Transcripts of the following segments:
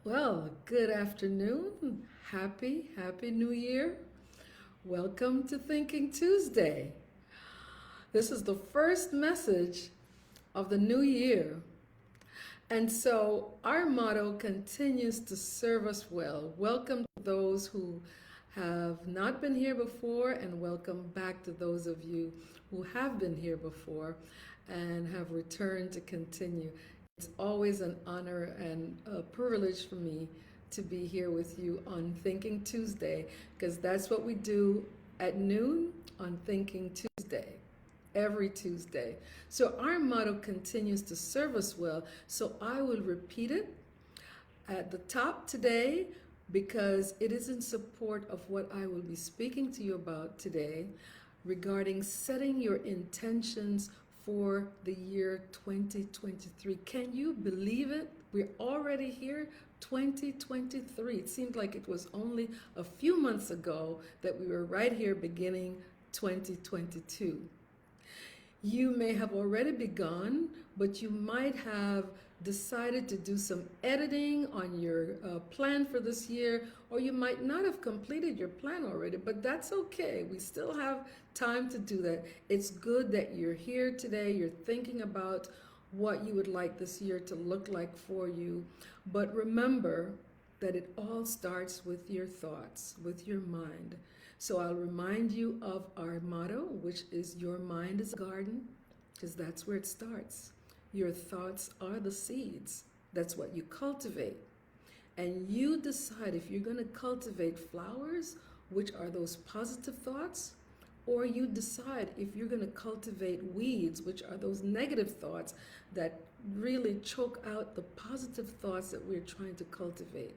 Well, good afternoon. Happy New Year. Welcome to Thinking Tuesday. This is the first message of the new year. And so our motto continues to serve us well. Welcome to those who have not been here before, and welcome back to those of you who have been here before and have returned to continue. It's always an honor and a privilege for me to be here with you on Thinking Tuesday, because that's what we do at noon on Thinking Tuesday, every Tuesday. So our motto continues to serve us well. So I will repeat it at the top today because it is in support of what I will be speaking to you about today regarding setting your intentions for the year 2023. Can you believe it? We're already here, 2023. It seemed like it was only a few months ago that we were right here beginning 2022. You may have already begun, but you might have decided to do some editing on your plan for this year, or you might not have completed your plan already, but that's okay. We still have time to do that. It's good that you're here today. You're thinking about what you would like this year to look like for you. But remember that it all starts with your thoughts, with your mind. So I'll remind you of our motto, which is your mind is a garden, because that's where it starts. Your thoughts are the seeds. That's what you cultivate. And you decide if you're going to cultivate flowers, which are those positive thoughts, or you decide if you're going to cultivate weeds, which are those negative thoughts that really choke out the positive thoughts that we're trying to cultivate.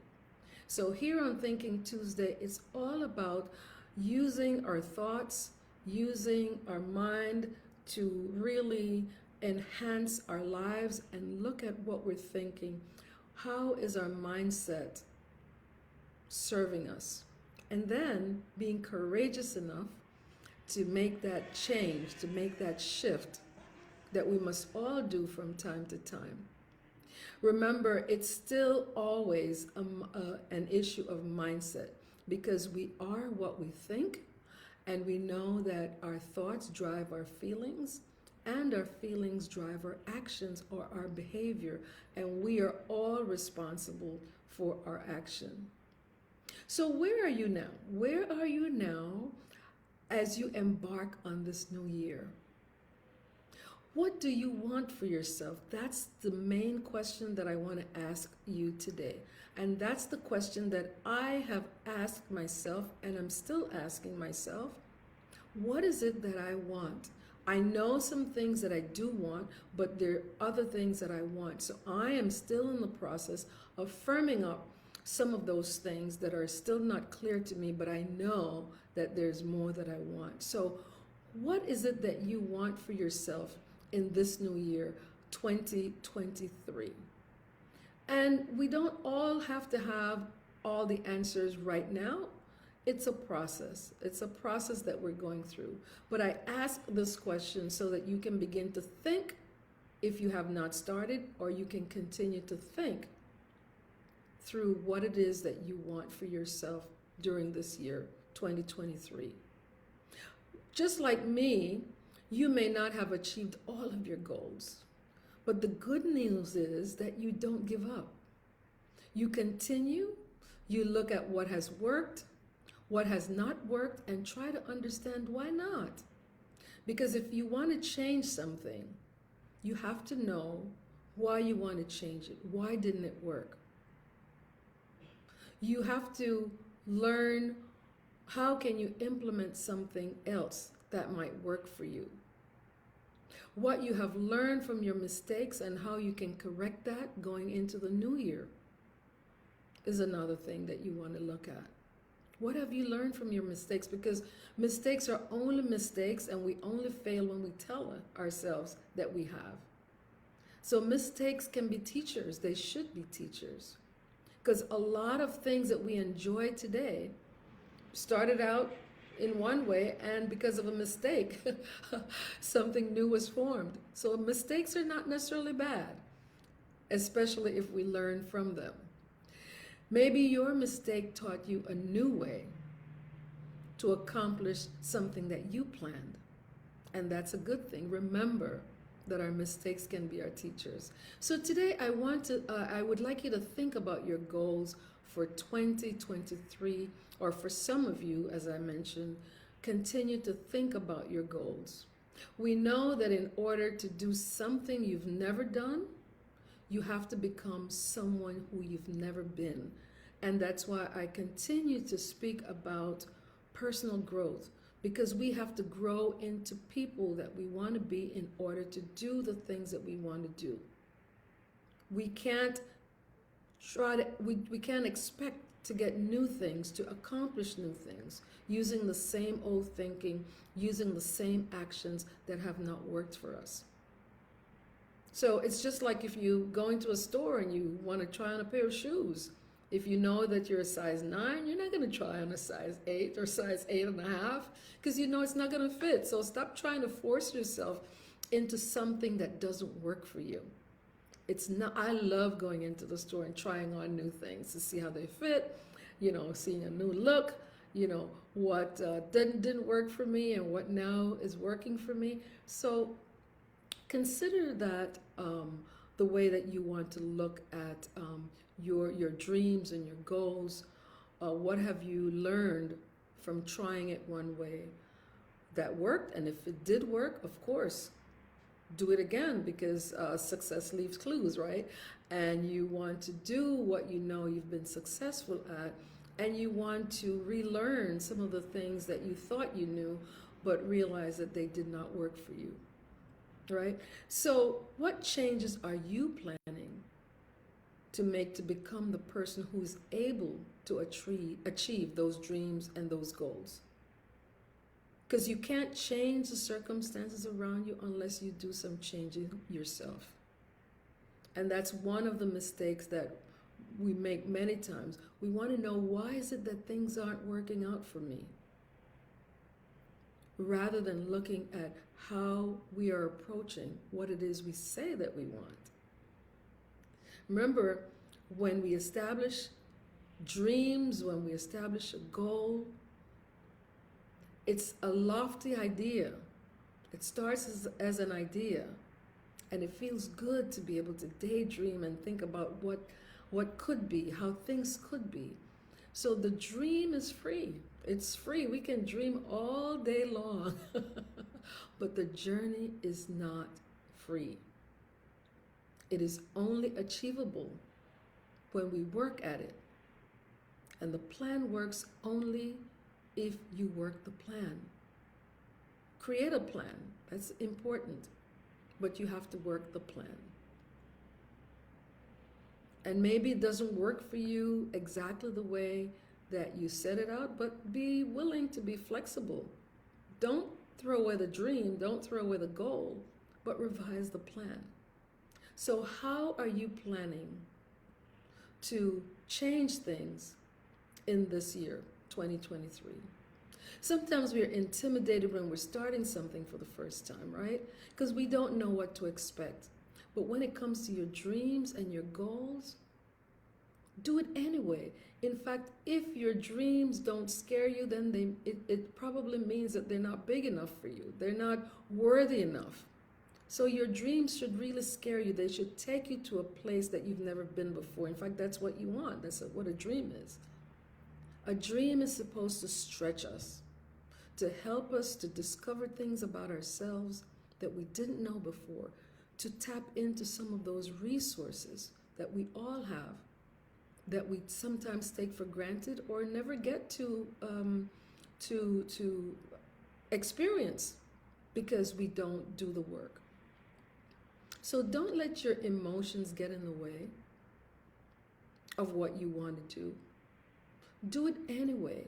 So here on Thinking Tuesday, it's all about using our thoughts, using our mind to really enhance our lives and look at what we're thinking. How is our mindset serving us? And then being courageous enough to make that change, to make that shift that we must all do from time to time. Remember, it's still always an issue of mindset, because we are what we think, and we know that our thoughts drive our feelings, and our feelings drive our actions or our behavior, and we are all responsible for our action. So where are you now? Where are you now as you embark on this new year? What do you want for yourself? That's the main question that I want to ask you today. And that's the question that I have asked myself, and I'm still asking myself. What is it that I want? I know some things that I do want, but there are other things that I want. So I am still in the process of firming up some of those things that are still not clear to me, but I know that there's more that I want. So what is it that you want for yourself in this new year, 2023? And we don't all have to have all the answers right now. It's a process. It's a process that we're going through. But I ask this question so that you can begin to think if you have not started, or you can continue to think through what it is that you want for yourself during this year, 2023. Just like me, you may not have achieved all of your goals, but the good news is that you don't give up. You continue, you look at what has worked, what has not worked, and try to understand why not. Because if you want to change something, you have to know why you want to change it. Why didn't it work? You have to learn how can you implement something else that might work for you. What you have learned from your mistakes and how you can correct that going into the new year is another thing that you want to look at. What have you learned from your mistakes? Because mistakes are only mistakes, and we only fail when we tell ourselves that we have. So mistakes can be teachers. They should be teachers. Because a lot of things that we enjoy today started out in one way, and because of a mistake, something new was formed. So mistakes are not necessarily bad, especially if we learn from them. Maybe your mistake taught you a new way to accomplish something that you planned. And that's a good thing. Remember that our mistakes can be our teachers. So today I would like you to think about your goals for 2023, or for some of you, as I mentioned, continue to think about your goals. We know that in order to do something you've never done, you have to become someone who you've never been. And that's why I continue to speak about personal growth, because we have to grow into people that we want to be in order to do the things that we want to do. We can't we can't expect to get new things, to accomplish new things, using the same old thinking, using the same actions that have not worked for us. So it's just like if you go into a store and you want to try on a pair of shoes. If you know that you're a size 9, you're not going to try on a size 8 or size 8.5, because you know it's not going to fit. So stop trying to force yourself into something that doesn't work for you. It's not. I love going into the store and trying on new things to see how they fit, seeing a new look, what didn't work for me and what now is working for me. So consider that the way that you want to look at your dreams and your goals. What have you learned from trying it one way that worked? And if it did work, of course, do it again, because success leaves clues, right? And you want to do what you know you've been successful at, and you want to relearn some of the things that you thought you knew but realize that they did not work for you, right? So what changes are you planning to make to become the person who is able to achieve those dreams and those goals? Because you can't change the circumstances around you unless you do some changing yourself. And that's one of the mistakes that we make many times. We want to know, why is it that things aren't working out for me? Rather than looking at how we are approaching what it is we say that we want. Remember, when we establish dreams, when we establish a goal, it's a lofty idea. It starts as an idea, and it feels good to be able to daydream and think about what could be, how things could be. So the dream is free. It's free. We can dream all day long, but the journey is not free. It is only achievable when we work at it. And the plan works only if you work the plan. Create a plan. That's important. But you have to work the plan. And maybe it doesn't work for you exactly the way that you set it out, but be willing to be flexible. Don't throw away the dream, don't throw away the goal, but revise the plan. So how are you planning to change things in this year, 2023? Sometimes we are intimidated when we're starting something for the first time, right? Because we don't know what to expect. But when it comes to your dreams and your goals, do it anyway. In fact, if your dreams don't scare you, then it probably means that they're not big enough for you. They're not worthy enough. So your dreams should really scare you. They should take you to a place that you've never been before. In fact, that's what you want. That's what a dream is. A dream is supposed to stretch us, to help us to discover things about ourselves that we didn't know before, to tap into some of those resources that we all have, that we sometimes take for granted or never get to experience because we don't do the work. So don't let your emotions get in the way of what you want to do. Do it anyway.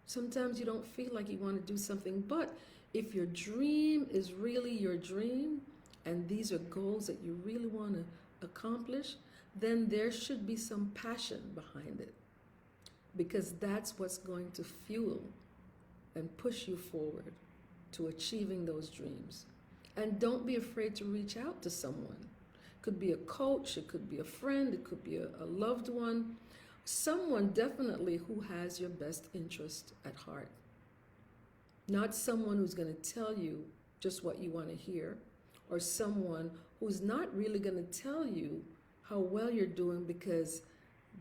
Sometimes you don't feel like you want to do something, but if your dream is really your dream, and these are goals that you really want to accomplish, then there should be some passion behind it, because that's what's going to fuel and push you forward to achieving those dreams. And don't be afraid to reach out to someone. It could be a coach, it could be a friend, it could be a loved one, Someone definitely who has your best interest at heart. Not someone who's going to tell you just what you want to hear, or someone who's not really going to tell you how well you're doing because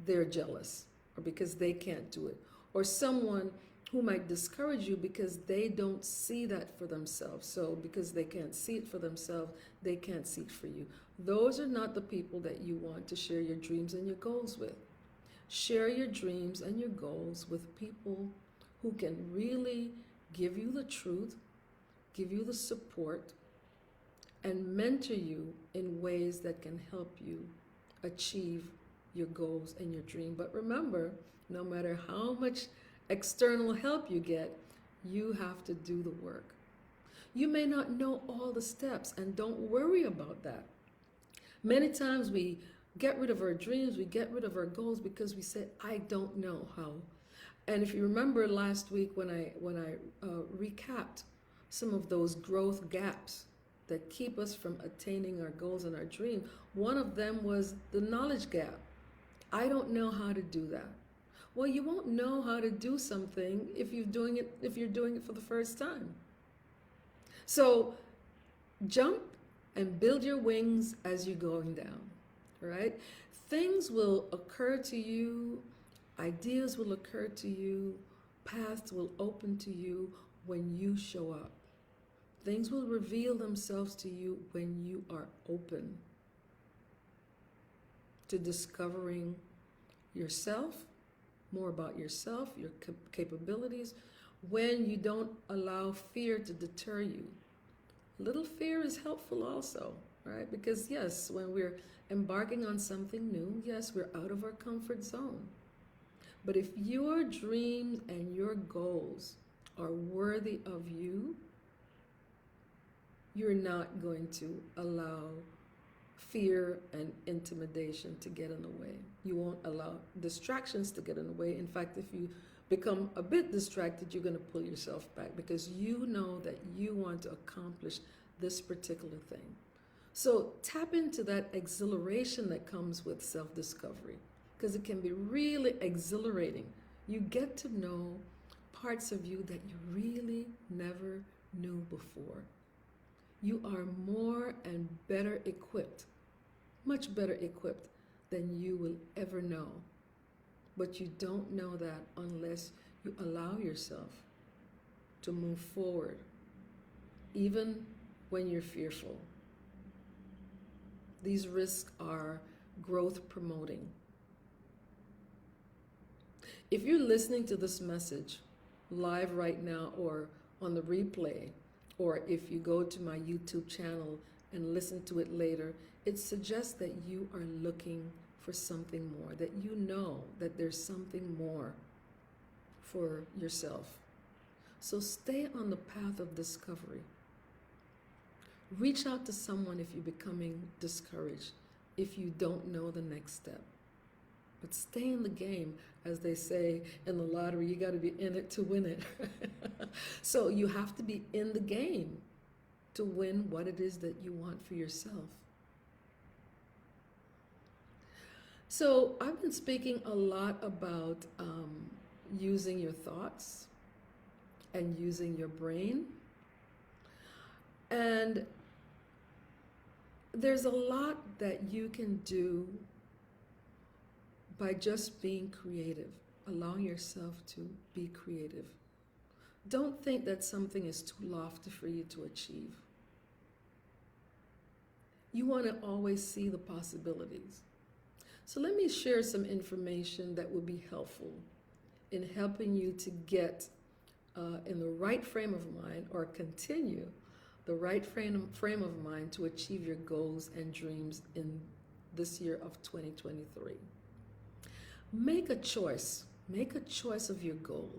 they're jealous or because they can't do it, or someone who might discourage you because they don't see that for themselves. So because they can't see it for themselves, they can't see it for you. Those are not the people that you want to share your dreams and your goals with. Share your dreams and your goals with people who can really give you the truth, give you the support, and mentor you in ways that can help you achieve your goals and your dream. But remember, no matter how much external help you get, you have to do the work. You may not know all the steps, and don't worry about that. Many times we get rid of our dreams, we get rid of our goals because we say, I don't know how. And if you remember last week when I recapped some of those growth gaps that keep us from attaining our goals and our dream, one of them was the knowledge gap. I don't know how to do that. Well, you won't know how to do something if you're doing it for the first time. So jump and build your wings as you're going down. Right? Things will occur to you, ideas will occur to you, paths will open to you when you show up. Things will reveal themselves to you when you are open to discovering yourself, more about yourself, your capabilities, when you don't allow fear to deter you. Little fear is helpful also, right? Because yes, when we're embarking on something new, yes, we're out of our comfort zone. But if your dreams and your goals are worthy of you, you're not going to allow fear and intimidation to get in the way. You won't allow distractions to get in the way. In fact, if you become a bit distracted, you're going to pull yourself back because you know that you want to accomplish this particular thing. So tap into that exhilaration that comes with self-discovery, because it can be really exhilarating. You get to know parts of you that you really never knew before. You are more and better equipped, much better equipped than you will ever know. But you don't know that unless you allow yourself to move forward, even when you're fearful. These risks are growth promoting. If you're listening to this message live right now or on the replay, or if you go to my YouTube channel and listen to it later, it suggests that you are looking for something more, that you know that there's something more for yourself. So stay on the path of discovery. Reach out to someone if you're becoming discouraged, if you don't know the next step. But stay in the game, as they say in the lottery, you got to be in it to win it. So you have to be in the game to win what it is that you want for yourself. So I've been speaking a lot about using your thoughts and using your brain. And there's a lot that you can do by just being creative, allowing yourself to be creative. Don't think that something is too lofty for you to achieve. You want to always see the possibilities. So let me share some information that will be helpful in helping you to get in the right frame of mind, or continue the right frame of mind to achieve your goals and dreams in this year of 2023. Make a choice. Make a choice of your goal.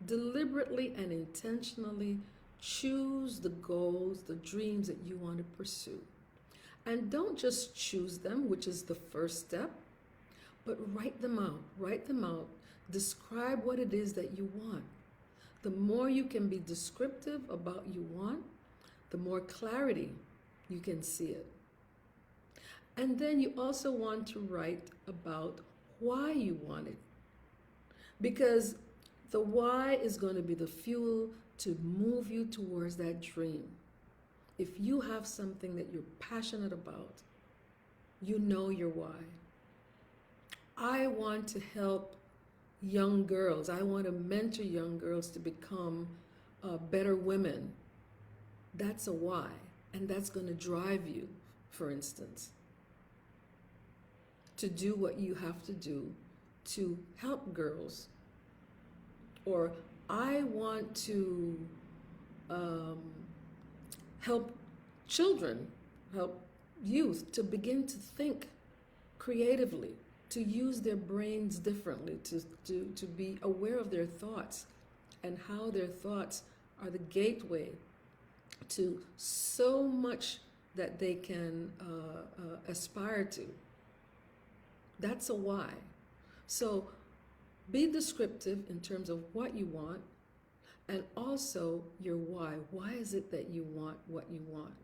Deliberately and intentionally choose the goals, the dreams that you want to pursue. And don't just choose them, which is the first step, but write them out. Write them out. Describe what it is that you want. The more you can be descriptive about what you want, the more clarity you can see it. And then you also want to write about why you want it. Because the why is going to be the fuel to move you towards that dream. If you have something that you're passionate about, you know your why. I want to help young girls. I want to mentor young girls to become better women. That's a why. And that's going to drive you, for instance, to do what you have to do to help girls. Or I want to help children, help youth to begin to think creatively, to use their brains differently, to be aware of their thoughts and how their thoughts are the gateway to so much that they can aspire to. That's a why. So be descriptive in terms of what you want and also your why. Why is it that you want what you want?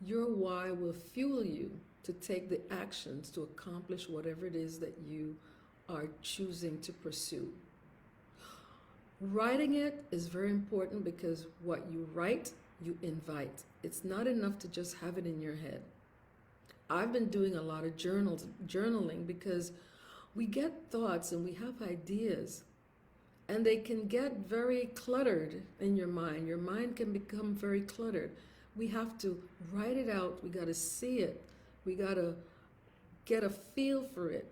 Your why will fuel you to take the actions to accomplish whatever it is that you are choosing to pursue. Writing it is very important because what you write, you invite. It's not enough to just have it in your head. I've been doing a lot of journaling because we get thoughts and we have ideas and they can get very cluttered in your mind. Your mind can become very cluttered. We have to write it out. We got to see it. We got to get a feel for it.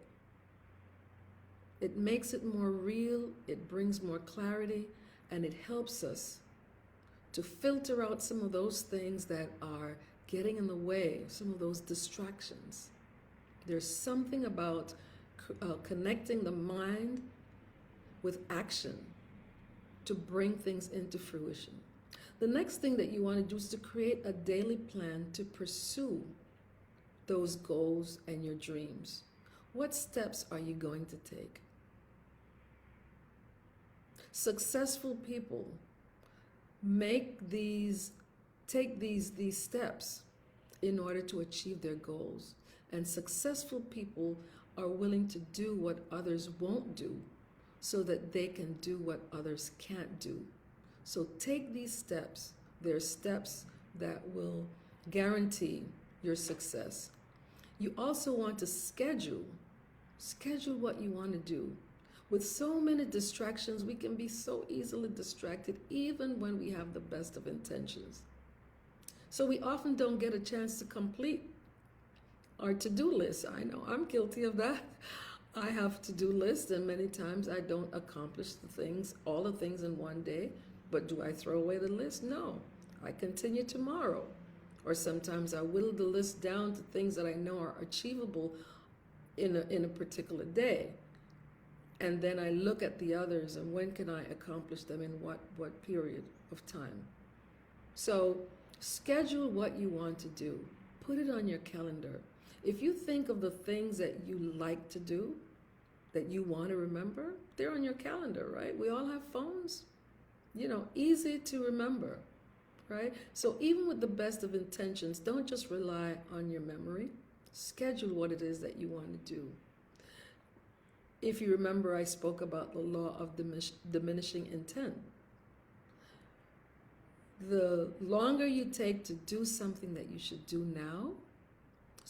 It makes it more real. It brings more clarity, and it helps us to filter out some of those things that are getting in the way, some of those distractions. There's something about connecting the mind with action to bring things into fruition. The next thing that you want to do is to create a daily plan to pursue those goals and your dreams. What steps are you going to take? Successful people take these steps in order to achieve their goals. And successful people are willing to do what others won't do so that they can do what others can't do. So take these steps. They're steps that will guarantee your success. You also want to schedule what you want to do. With so many distractions, we can be so easily distracted even when we have the best of intentions. So we often don't get a chance to complete our to-do list. I know I'm guilty of that. I have to-do lists, and many times I don't accomplish all the things in one day. But do I throw away the list? No. I continue tomorrow. Or sometimes I whittle the list down to things that I know are achievable in a particular day. And then I look at the others and when can I accomplish them in what period of time. So schedule what you want to do. Put it on your calendar. If you think of the things that you like to do, that you want to remember, they're on your calendar, right? We all have phones. Easy to remember, right? So even with the best of intentions, don't just rely on your memory. Schedule what it is that you want to do. If you remember, I spoke about the law of diminishing intent. The longer you take to do something that you should do now,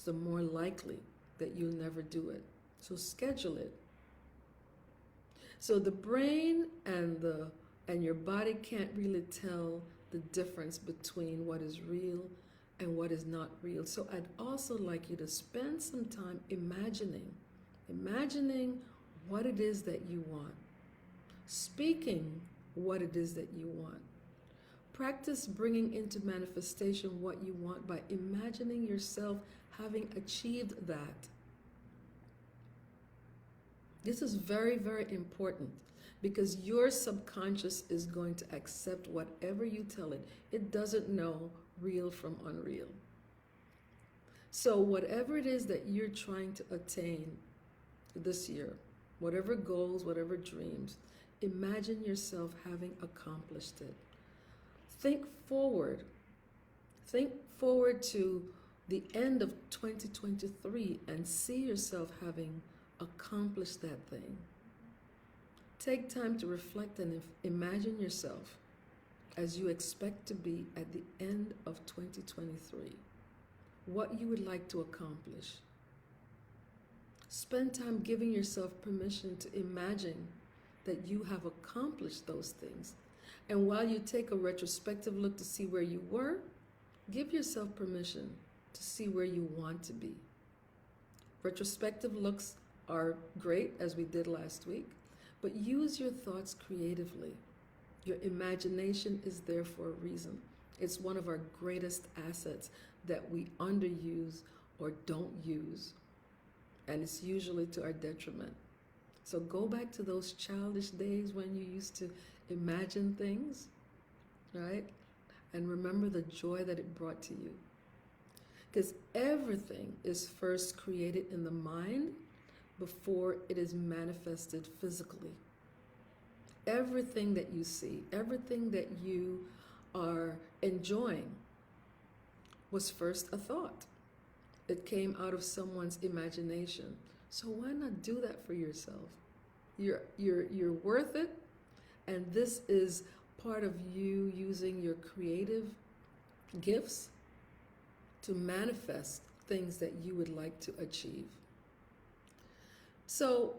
the more likely that you'll never do it. So schedule it. So the brain and your body can't really tell the difference between what is real and what is not real. So I'd also like you to spend some time imagining what it is that you want, speaking what it is that you want. Practice bringing into manifestation what you want by imagining yourself having achieved that. This is very, very important because your subconscious is going to accept whatever you tell it. It doesn't know real from unreal. So whatever it is that you're trying to attain this year, whatever goals, whatever dreams, imagine yourself having accomplished it. Think forward. Think forward to the end of 2023 and see yourself having accomplish that thing. Take time to reflect and imagine yourself as you expect to be at the end of 2023, what you would like to accomplish. Spend time giving yourself permission to imagine that you have accomplished those things. And while you take a retrospective look to see where you were, give yourself permission to see where you want to be. Retrospective looks are great, as we did last week, but use your thoughts creatively. Your imagination is there for a reason. It's one of our greatest assets that we underuse or don't use, and it's usually to our detriment. So go back to those childish days when you used to imagine things, right? And remember the joy that it brought to you. Because everything is first created in the mind before it is manifested physically. Everything that you see, everything that you are enjoying was first a thought. It came out of someone's imagination. So why not do that for yourself? You're worth it, and this is part of you using your creative gifts to manifest things that you would like to achieve. So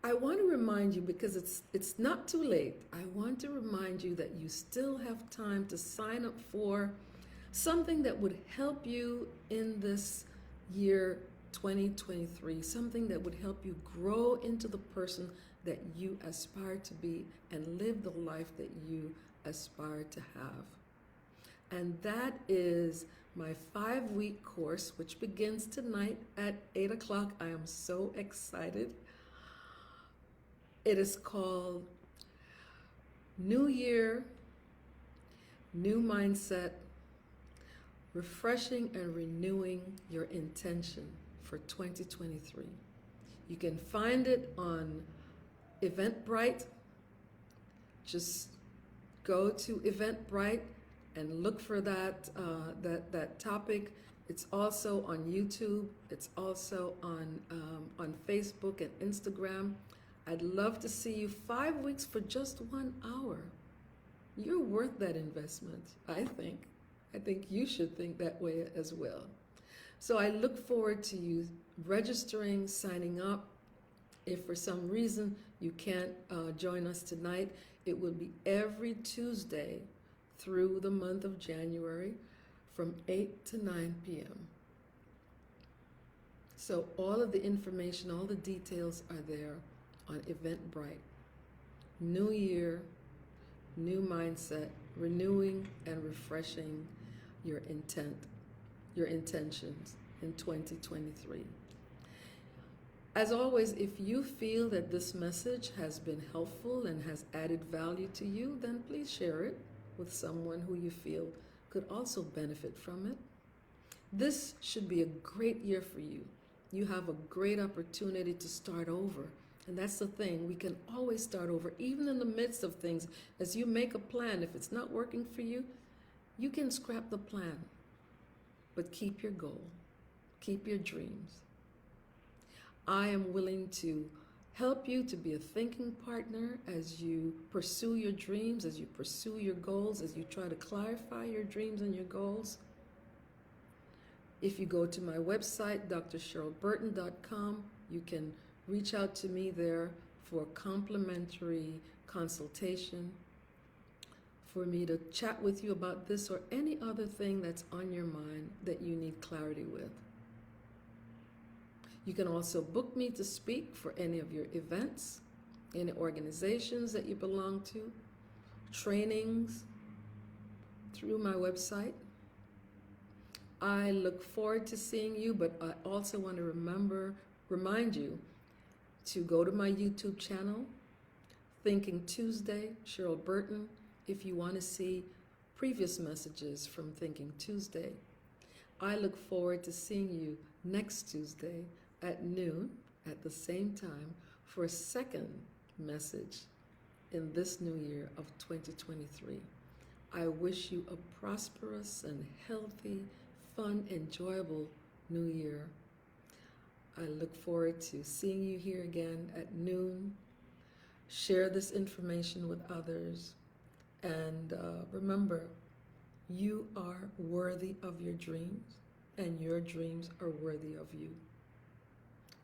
I want to remind you, because it's not too late, I want to remind you that you still have time to sign up for something that would help you in this year 2023, something that would help you grow into the person that you aspire to be and live the life that you aspire to have. And that is my 5-week course, which begins tonight at 8 o'clock. I am so excited. It is called New Year, New Mindset, Refreshing and Renewing Your Intention for 2023. You can find it on Eventbrite. Just go to Eventbrite and look for that topic. It's also on YouTube. It's also on Facebook and Instagram. I'd love to see you. 5 weeks for just 1 hour. You're worth that investment, I think. I think you should think that way as well. So I look forward to you registering, signing up. If for some reason you can't join us tonight, it will be every Tuesday through the month of January from 8 to 9 p.m. So all of the information, all the details are there on Eventbrite. New Year, New Mindset, Renewing and Refreshing your intentions in 2023. As always, if you feel that this message has been helpful and has added value to you, then please share it with someone who you feel could also benefit from it. This should be a great year for you. You have a great opportunity to start over. And that's the thing, we can always start over, even in the midst of things. As you make a plan, if it's not working for you, you can scrap the plan, but keep your goal, keep your dreams. I am willing to help you to be a thinking partner as you pursue your dreams, as you pursue your goals, as you try to clarify your dreams and your goals. If you go to my website, drcherylburton.com, you can reach out to me there for a complimentary consultation, for me to chat with you about this or any other thing that's on your mind that you need clarity with. You can also book me to speak for any of your events, any organizations that you belong to, trainings through my website. I look forward to seeing you, but I also want to remind you to go to my YouTube channel, Thinking Tuesday, Cheryl Burton, if you want to see previous messages from Thinking Tuesday. I look forward to seeing you next Tuesday at noon at the same time for a second message in this new year of 2023. I wish you a prosperous and healthy, fun, enjoyable new year. I look forward to seeing you here again at noon. Share this information with others. And remember, you are worthy of your dreams, and your dreams are worthy of you.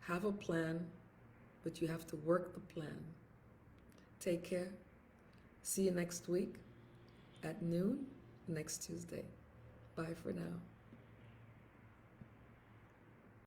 Have a plan, but you have to work the plan. Take care. See you next week at noon next Tuesday. Bye for now.